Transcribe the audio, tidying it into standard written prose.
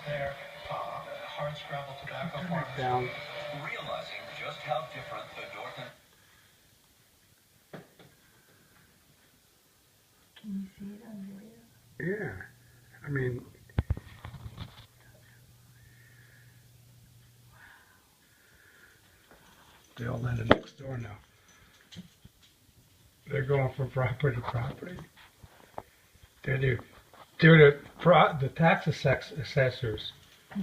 there, hard scrabble tobacco farmers. Down. Realizing just how different the North and Can you see it on video? Yeah. I mean, they all landed next door now. They're going from property to property. They're the tax assessors. Mm.